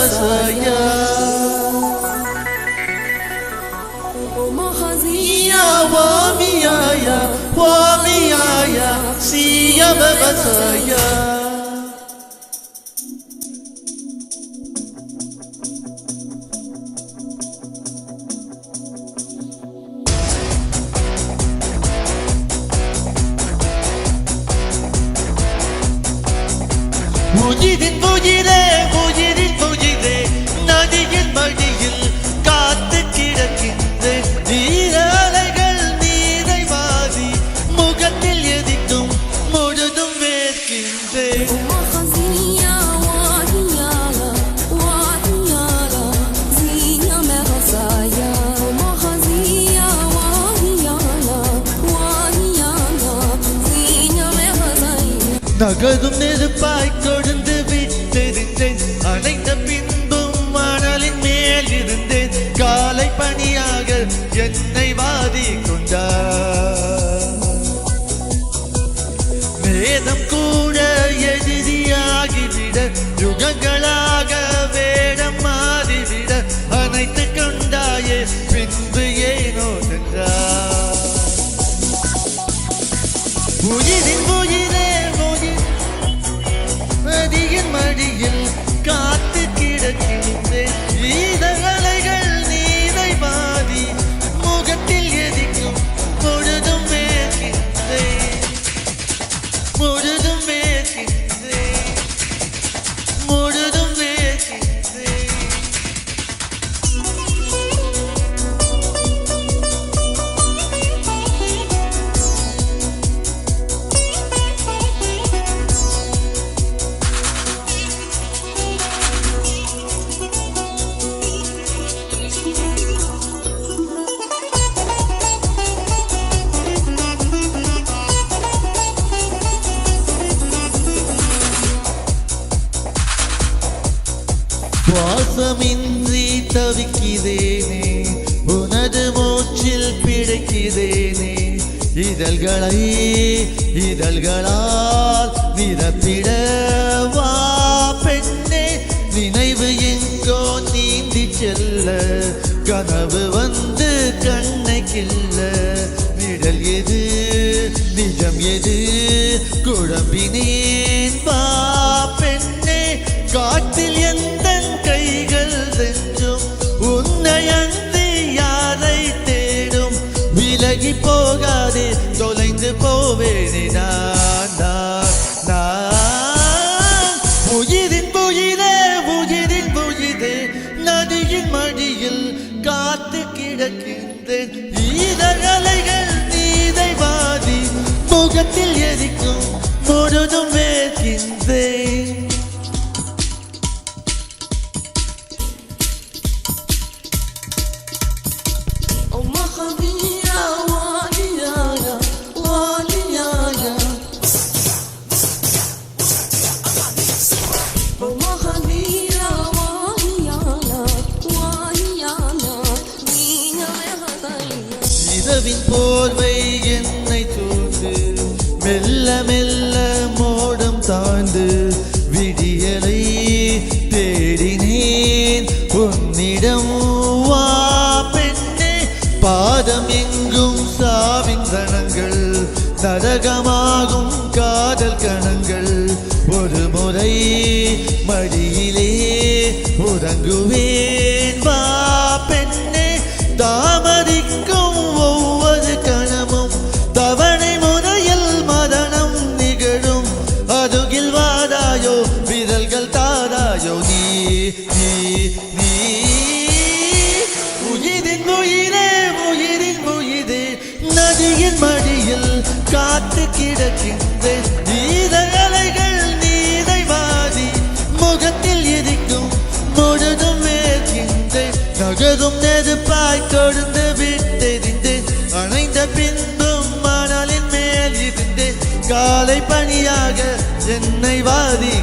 Masaya Mahazia Wamiaya Siya Masaya Mujidin nadiyin madiyin காத்து கிடக்கின்ற நீரலைகள் நீரை வாதி முகத்தில் எதிக்கும் முழுதும் வேர்க்கின்றேன் நகரும் நெருப்பாய் கொழுந்து விட்டிருந்தேன் அணைந்த பின்பும் மணலின் மேல் இருந்தேன் காலை பணியாக என்னை வாதி கொண்டார் வேதம் கூட எதிரியாகிவிட யுகங்களாக வேடம் மாறிவிட அணைத்து கொண்டாயே பின்பு ஏனோ சென்றார் உயிரின் உயிரே மடியில் காத்து கிடக்கின்றேன் ஈதலைகள் நீரை வாதி முகத்தில் எதிக்கும் முழுதும் வேர்க்கின்றேன் முழுதும் வேர்க்கின்றேன் முழுதும் வேர்க்கின்றேன் சுவாசமின்றி தவிக்கிறேனே உனது மூச்சில் பிடிக்கிறேனே இதழ்களால் நிரப்பிட வா பெண்ணே நினைவு எங்கோ நீந்தி செல்ல கனவு வந்து கண்ணை கில்ல நிழல் எது நிஜம் எது குழம்பினேன் வா பெண்ணே காட்டில் எந்த கைகள் செஞ்சும் உன்னை அன்றி யாரை தேடும் விலகி போகாதே தொலைந்து போவேனே நான் உயிரின் உயிரே நதியின் மடியில் காத்து கிடக்கின்றேன் ஈதலைகள் நீதை வாதி முகத்தில் எரிக்கும் முழுதும் வேர்க்கின்றேன் இரவின் போர்வை என்னை சூழ்ந்து மெல்ல மெல்ல மோடம் தாழ்ந்து விடியலை தேடினேன் உன்னிடம் வா பெண்ணே பாதம் எங்கும் சாவின் கணங்கள் நரகமாகும் காதல் கணங்கள் ஒரு முறை மடியிலே உறங்குவேன் வா பெண்ணே தாமதிக்கும் ஒவ்வொரு கணமும் தவணை முறையில் மரணம் நிகழும் அருகில் வாதாயோ விரல்கள் தாராயோ நீ உயிரின் உயிரே நதியின் மடியில் காத்து கிடக்கின்றேன் ஈதலைகள் நீரை வாதி முகத்தில் எரிக்கும் முழுதும் வேர்க்கின்றேன் நகரும் நெருப்பாய் கொழுந்து விட்டெறிந்தேன் அணைந்த பின்பும் மணலின் மேல் இருந்தேன் காலை பணியாக என்னை வாதி